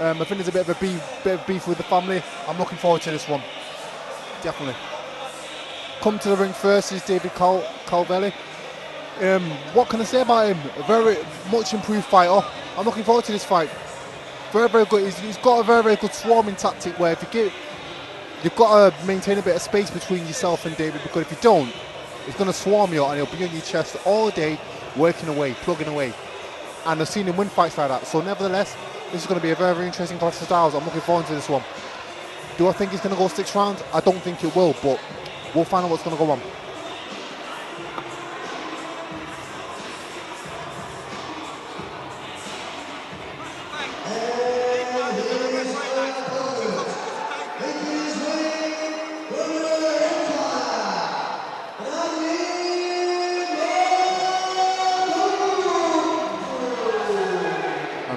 I think there's a bit of beef with the family. I'm looking forward to this one. Definitely. Come to the ring first is David CALVELEY. What can I say about him? A very much improved fighter. I'm looking forward to this fight. Very, very good. He's got a very, very good swarming tactic where you've got to maintain a bit of space between yourself and David, because if you don't, he's going to swarm you and he'll be on your chest all day, working away, plugging away. And I've seen him win fights like that. So nevertheless, this is going to be a very, very interesting clash of styles. I'm looking forward to this one. Do I think it's going to go 6 rounds? I don't think it will, but we'll find out what's going to go on.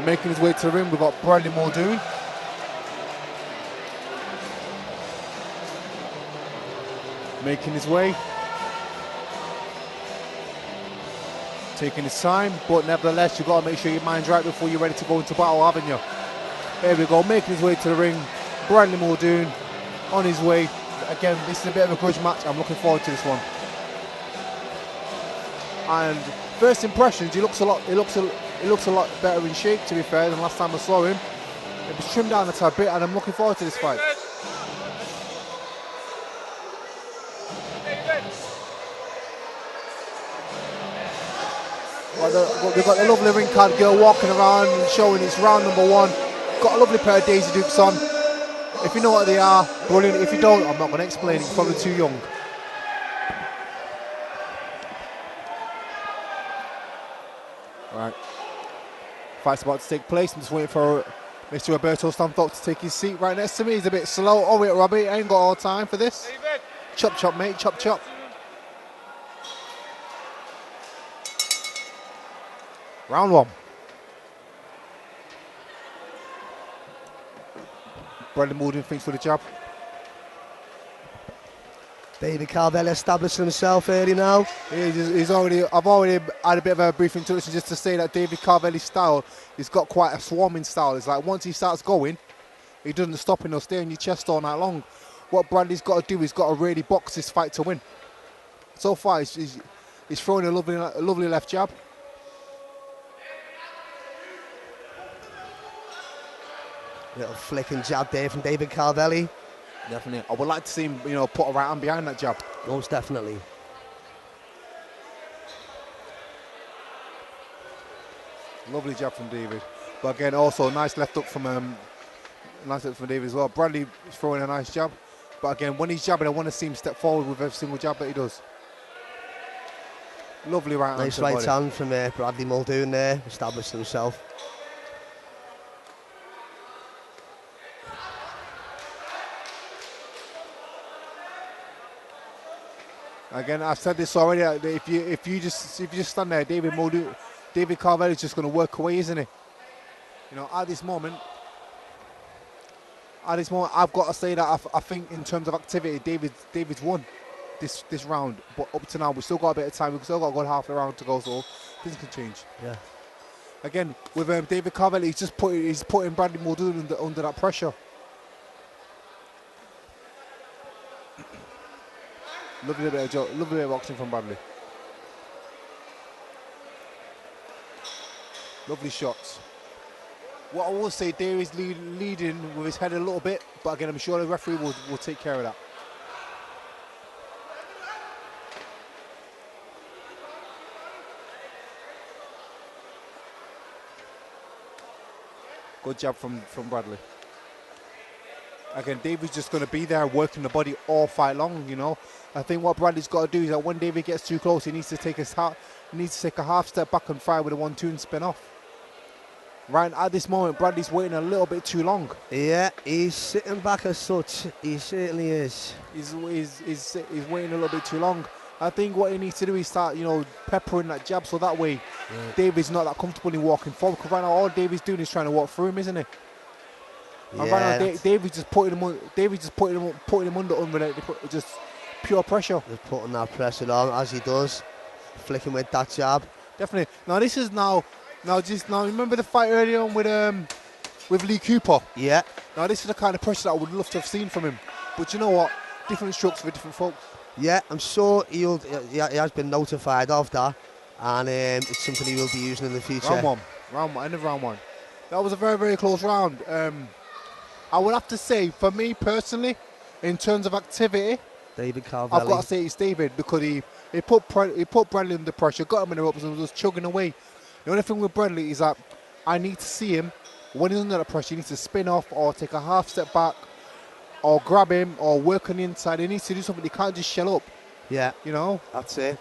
Making his way to the ring, we've got MULDOON. Making his way. Taking his time, but nevertheless, you've got to make sure your mind's right before you're ready to go into battle, haven't you? There we go, making his way to the ring. MULDOON on his way. Again, this is a bit of a grudge match. I'm looking forward to this one. And first impressions, he looks a lot better in shape, to be fair, than last time I saw him. It was trimmed down a tad bit, and I'm looking forward to this fight. We've got the lovely ring card girl walking around and showing it's round number 1. Got a lovely pair of Daisy Dukes on. If you know what they are, brilliant. If you don't, I'm not going to explain it. It's probably too young. Right. Fight's about to take place. I'm just waiting for Mr. Roberto Stanthorpe to take his seat right next to me. He's a bit slow. Oh wait, Robbie, I ain't got all time for this. David. Chop chop, mate, chop chop. Round 1. MULDOON thinks for the jab. David CALVELEY establishing himself early now. I've already had a bit of a brief introduction just to say that David CALVELEY's style, he's got quite a swarming style. It's like once he starts going, he doesn't stop and he'll stay on your chest all night long. What Bradley's got to do, he's got to really box this fight to win. So far, he's throwing a lovely left jab. Little flicking jab there from David CALVELEY. Definitely. I would like to see him, put a right hand behind that jab. Most definitely. Lovely jab from David. But again, also a nice left hook from David as well. Bradley is throwing a nice jab. But again, when he's jabbing, I want to see him step forward with every single jab that he does. Lovely right hand. Nice right hand from MULDOON there, established himself. Again, I've said this already. If you just stand there, David CALVELEY is just going to work away, isn't he? At this moment, I've got to say that I think in terms of activity, David's won this round. But up to now, we've still got a bit of time. We've still got a good half a round to go, so things can change. Yeah. Again, with David CALVELEY, he's putting MULDOON under that pressure. Lovely bit of boxing from Bradley. Lovely shots. What I will say, there is leading with his head a little bit, but again, I'm sure the referee will take care of that. Good jab from Bradley. Again, David's just going to be there working the body all fight long, I think what Bradley's got to do is that when David gets too close, he needs to take a half step back and fire with a 1-2 and spin off. Right at this moment, Bradley's waiting a little bit too long. Yeah, he's sitting back as such. He certainly is. He's waiting a little bit too long. I think what he needs to do is start, peppering that jab, so that way David's not that comfortable in walking forward. Because right now, all David's doing is trying to walk through him, isn't he? Yeah, and right now, David's just putting him under just pure pressure. Just putting that pressure on as he does, flicking with that jab. Definitely. Now remember the fight earlier on with with Lee Cooper. Yeah. Now this is the kind of pressure that I would love to have seen from him. But you know what? Different strokes for different folks. Yeah, I'm sure he has been notified of that, and it's something he will be using in the future. Round one, end of round one. That was a very, very close round. I would have to say, for me personally, in terms of activity, David Calveley. I've got to say it's David, because he put Bradley under pressure, got him in the ropes and was chugging away. The only thing with Bradley is that I need to see him, when he's under that pressure, he needs to spin off or take a half step back or grab him or work on the inside. He needs to do something. He can't just shell up. Yeah. You know? That's it.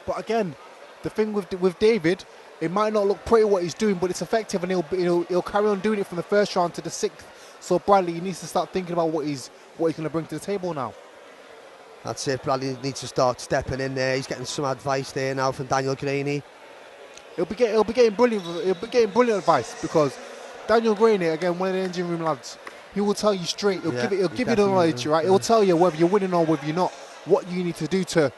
But again, the thing with David, it might not look pretty what he's doing, but it's effective, and he'll carry on doing it from the first round to the 6th. So Bradley, he needs to start thinking about what he's going to bring to the table now. That's it. Bradley needs to start stepping in there. He's getting some advice there now from Daniel Graney. He'll be getting brilliant advice, because Daniel Graney, again, one of the engine room lads, he will tell you straight. He'll give you the knowledge, right? He'll tell you whether you're winning or whether you're not, what you need to do to,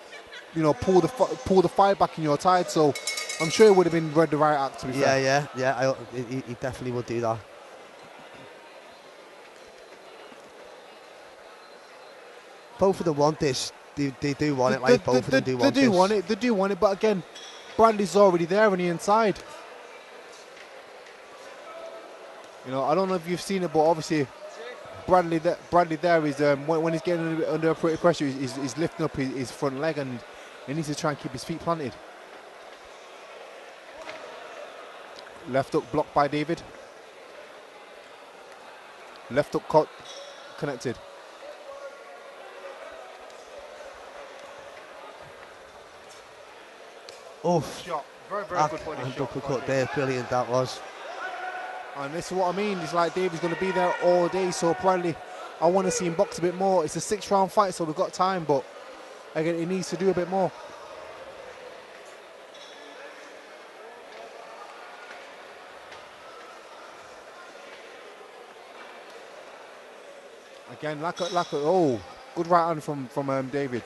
pull the fight back in your tide. So I'm sure it would have been read the right act, to be fair. Yeah. He definitely would do that. Both of them want this. They do want it. Like both of them do want this. They do want it. But again, Bradley's already there on the inside. I don't know if you've seen it, but obviously Bradley there is when he's getting under a pretty pressure, he's lifting up his front leg, and he needs to try and keep his feet planted. Left hook blocked by David. Left hook caught, connected. Oof. Shot. Very, very good body shot. Uppercut there, brilliant that was. And this is what I mean. It's like David's going to be there all day. So Bradley, I want to see him box a bit more. It's a 6-round fight, so we've got time. But again, he needs to do a bit more. Again, good right hand from David.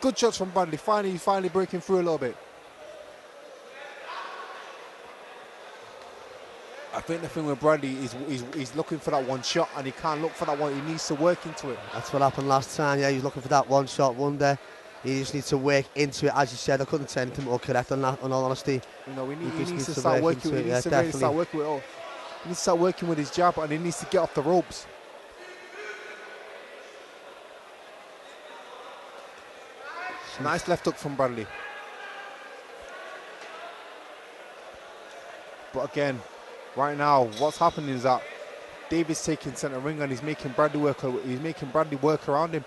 Good shots from Bradley. Finally breaking through a little bit. I think the thing with Bradley is he's looking for that one shot, and he can't look for that one. He needs to work into it. That's what happened last time. Yeah, he was looking for that one shot wonder. He just needs to work into it. As you said, I couldn't say anything more correct on that, in all honesty. He needs to start working with it. He needs to really start working with it all. He needs to start working with his jab, and he needs to get off the ropes. Nice left hook from Bradley. But again, right now, what's happening is that David's taking centre ring, and he's making Bradley work. He's making Bradley work around him.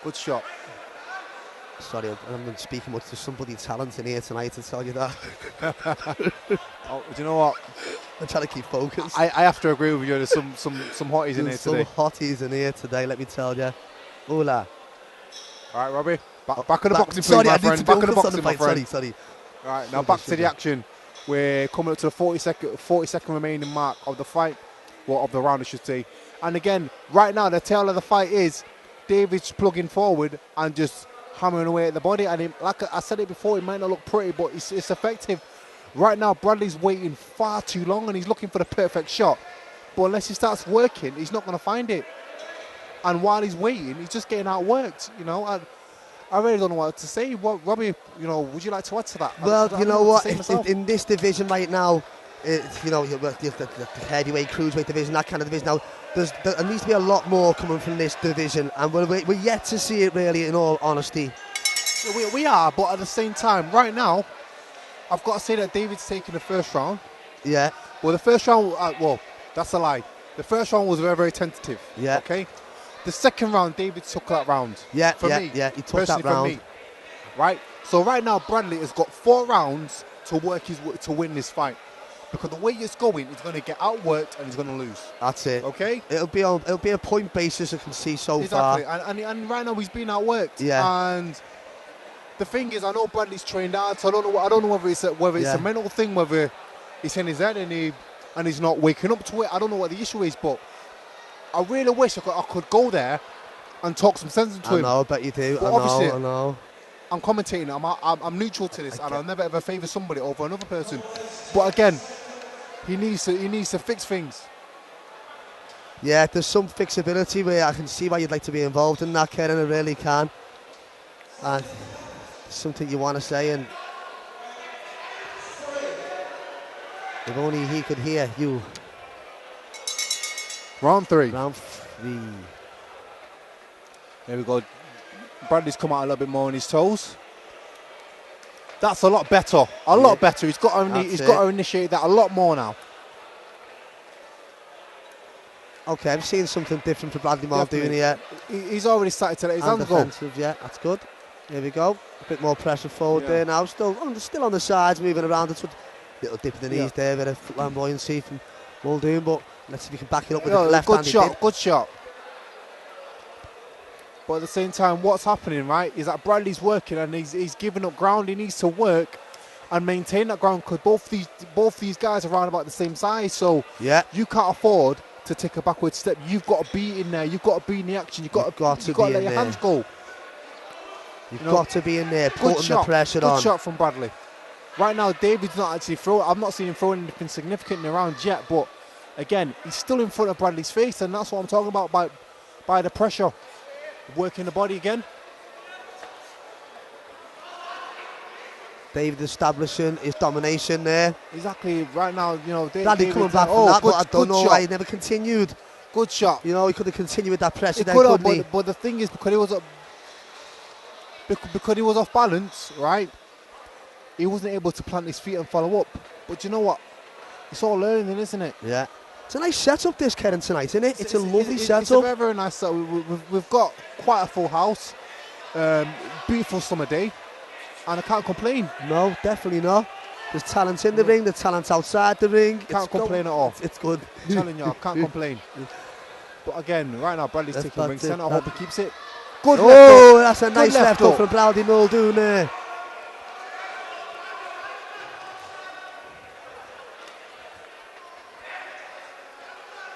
Good shot. Sorry, I'm speaking much to somebody talented here tonight, to tell you that. Oh, do you know what? I'm trying to keep focused. I have to agree with you. There's some hotties in here today. Some hotties in here today, let me tell you. Hola. All right, Robbie. Back of the boxing, please, my friend. Back of the boxing, my friend. Sorry. All right, now back to the action. We're coming up to the 40-second remaining mark of the fight. Well, of the round, I should say. And again, right now, the tail of the fight is David's plugging forward and just hammering away at the body. And like I said it before, it might not look pretty, but it's effective. Right now, Bradley's waiting far too long, and he's looking for the perfect shot. But unless he starts working, he's not going to find it. And while he's waiting, he's just getting outworked. I really don't know what to say. Robbie, would you like to add to that? Well, you know what? In this division right now, the heavyweight, cruiserweight division, that kind of division now, there needs to be a lot more coming from this division, and we're yet to see it, really, in all honesty. Yeah, we are, but at the same time, right now, I've got to say that David's taking the first round. Yeah. Well, the first round, that's a lie. The first round was very, very tentative. Yeah. Okay. The second round, David took that round. Yeah, for me, he took that round. Right. So right now, Bradley has got 4 rounds to win this fight, because the way it's going, he's going to get outworked and he's going to lose. That's it. Okay. It'll be a point basis, I can see so exactly. far. And right now he's being outworked. Yeah. And the thing is, I know Bradley's trained hard, so I don't know whether it's a mental thing, whether he's in his head and he's not waking up to it. I don't know what the issue is, but I really wish I could go there and talk some sense into him. I know, I bet you do. But I know. I'm commentating. I'm neutral to this, and I'll never ever favour somebody over another person. But again, he needs to fix things. Yeah, there's some fixability where I can see why you'd like to be involved in that, Karen. I really can. And something you want to say, and if only he could hear you. Round 3. Round 3. There we go. Bradley's come out a little bit more on his toes. That's a lot better. A lot better. He's got to initiate that a lot more now. Okay, I'm seeing something different for Bradley Muldoon here. He's already started to let his hands go. Yeah, that's good. Here we go. A bit more pressure forward there now. Still on the sides, moving around. It's a little dip in the knees there, bit of flamboyancy from Muldoon, but let's see if we can back it up with the left hand. Good shot. But at the same time, what's happening, right, is that Bradley's working and he's giving up ground. He needs to work and maintain that ground because both these guys are around about the same size. So you can't afford to take a backward step. You've got to be in there. You've got to be in the action. You've got to let your hands go. You've got to be in there, putting the pressure on. Good shot from Bradley. Right now, David's not actually throwing. I've not seen him throwing anything significant around yet. But again, he's still in front of Bradley's face, and that's what I'm talking about by the pressure. Working the body again. David establishing his domination there. Exactly. Right now, Bradley coming back from that, but I don't know why he never continued. Good shot. He could have continued with that pressure then, couldn't he? But the thing is, because he was off balance, right? He wasn't able to plant his feet and follow up. But you know what? It's all learning, isn't it? Yeah. It's a nice setup, this, Karen, tonight, isn't it? It's a lovely setup. It's a very, very nice setup. We've got quite a full house. Beautiful summer day. And I can't complain. No, definitely not. There's talent in the ring, there's talent outside the ring. Can't complain at all. It's good. I'm telling you, I can't complain. But again, right now, Bradley's taking ring centre. I hope he keeps it. Good left hook. That's a nice left hook from Bradley Muldoon there.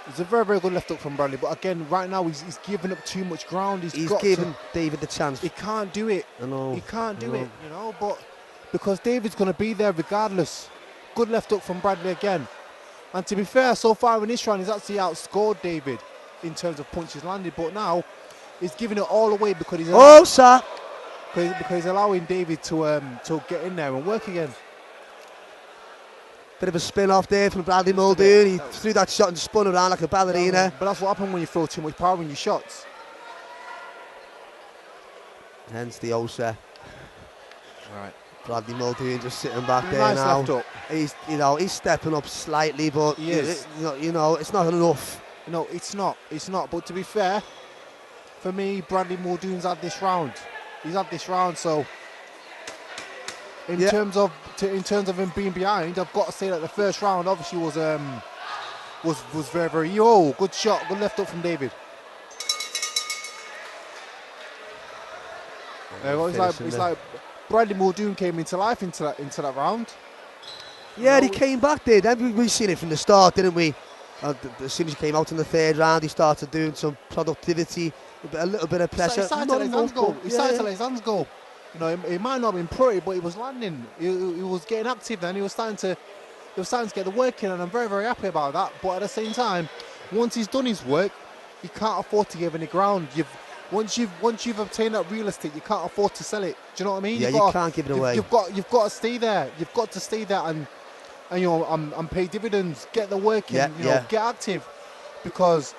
It's a very, very good left hook from Bradley. But again, right now, he's giving up too much ground. He's giving David the chance. He can't do it. I know. He can't do it, but because David's going to be there regardless. Good left hook from Bradley again. And to be fair, so far in this round, he's actually outscored David in terms of punches landed. But now, he's giving it all away because he's because he's allowing David to get in there and work again. Bit of a spin off there from Bradley Muldoon. He threw that shot and spun around like a ballerina. But that's what happens when you throw too much power in your shots. Hence the ulcer. Right. Bradley Muldoon just sitting back there nice now. Left up. He's stepping up slightly, but it's not enough. No, it's not. It's not. But to be fair, for me, Bradley Muldoon's had this round. He's had this round, so in terms of him being behind, I've got to say that the first round obviously was very, very good shot, good left up from David. It's like Bradley Muldoon came into life into that round. Yeah, he came back there. Then we seen it from the start, didn't we? As soon as he came out in the third round, he started doing some productivity, a little bit of pressure. He started to let his hands go. It might not have been pretty, but he was landing. He was getting active then. He was starting to get the work in, and I'm very, very happy about that. But at the same time, once he's done his work, you can't afford to give any ground. Once you've obtained that real estate, you can't afford to sell it. Do you know what I mean? Yeah, you can't give it away. You've got to stay there. You've got to stay there and pay dividends. Get the work in. Get active, because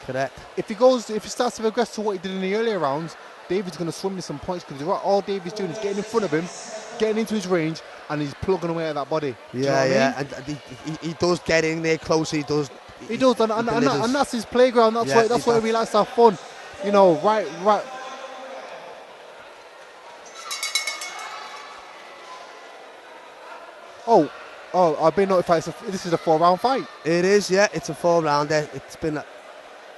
correct. If he starts to regress to what he did in the earlier rounds, David's going to swim with some points, because all David's doing is getting in front of him, getting into his range, and he's plugging away at that body. And he does get in there closer. He does, and that's his playground. That's where he likes to have fun. Right. Oh, I've been notified. This is a 4-round fight. It is, yeah. It's a 4-rounder. It's been,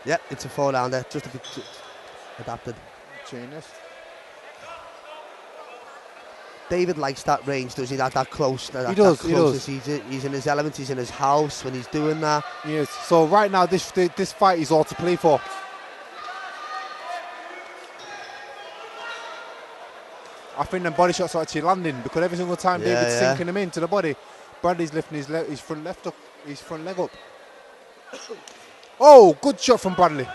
it's a 4-rounder. Just adapted. David likes that range, does he? That close. He does. He's in his element. He's in his house when he's doing that. Yes. So right now, this fight is all to play for. I think them body shots are actually landing because every single time David's sinking them into the body, Bradley's lifting his front leg up. Oh, good shot from Bradley.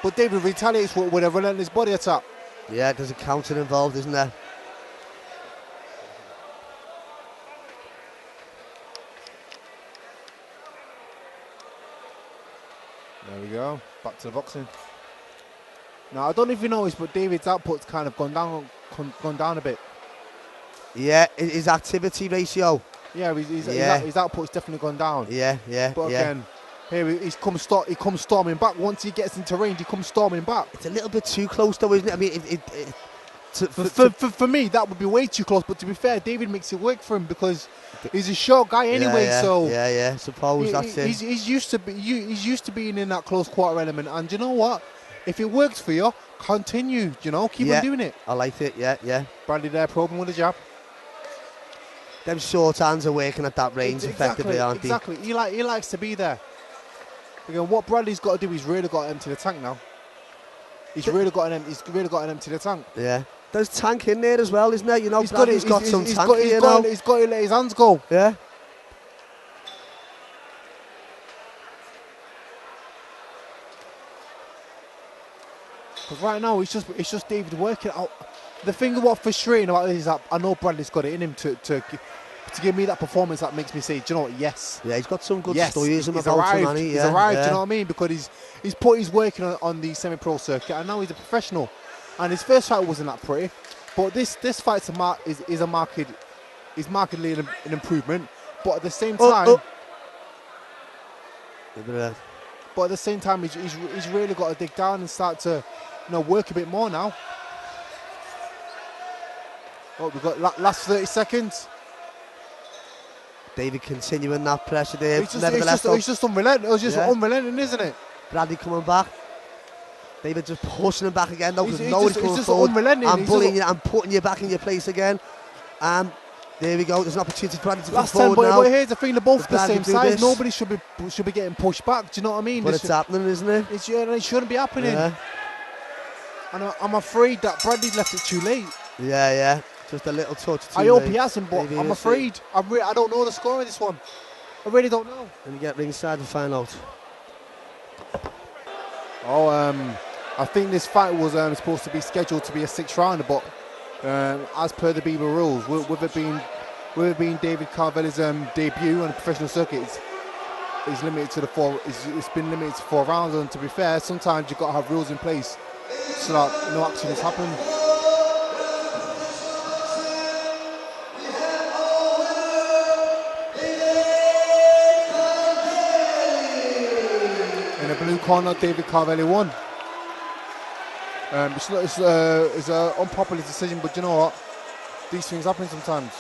But David retaliates with a relentless body attack. Yeah, there's a counter involved, isn't there? There we go. Back to the boxing. Now, I don't know if you noticed, but David's output's kind of gone down a bit. Yeah, his activity ratio. Yeah, his output's definitely gone down. Yeah. But again, here he comes storming back. Once he gets into range, he comes storming back. It's a little bit too close, though, isn't it? I mean, for me, that would be way too close. But to be fair, David makes it work for him because he's a short guy anyway. Yeah. Suppose that's it. He's used to being in that close quarter element, and you know what? If it works for you, continue. Keep on doing it. I like it. Yeah. Bradley there probing with a jab. Them short hands are working at that range effectively, aren't they? Exactly. He likes to be there. Again, what Bradley's got to do, he's really got to empty the tank now. He's really got to empty the tank. Yeah. There's tank in there as well, isn't there? He's Bradley's got some tank. He's got to let his hands go. Yeah. Because right now it's just David working out. The thing what's frustrating about this is that I know Bradley's got it in him to give me that performance that makes me say, do you know what, yes. Yeah, he's got some good yes, stories he's about arrived, him, he's arrived, do you know what I mean? Because he's put his work in on the semi-pro circuit and now he's a professional. And his first fight wasn't that pretty, but this fight's markedly an improvement. But at the same time, but at the same time, he's really got to dig down and start to work a bit more now. Oh, we've got last 30 seconds. David continuing that pressure there. It's just unrelenting. It's just unrelenting, isn't it? Bradley coming back. David just pushing him back again. He's just unrelenting. I'm bullying you. I'm putting you back in your place again. There we go. There's an opportunity for Bradley to come forward now. But here's the thing: they're both the same size. Nobody should be getting pushed back. Do you know what I mean? But it's happening, isn't it? It shouldn't be happening. Yeah. And I'm afraid that Bradley left it too late. Yeah. Just a little touch. I hope he hasn't, but I'm afraid. I don't know the score of this one. I really don't know. And you get ringside and find out. I think this fight was supposed to be scheduled to be a 6th rounder, but as per the BIBA rules, with it being David Carveley's debut on the professional circuit, it's limited to it's been limited to 4 rounds. And to be fair, sometimes you've got to have rules in place so that no accidents happen. In the blue corner, David Carveley won. It's an unpopular decision, but you know what? These things happen sometimes.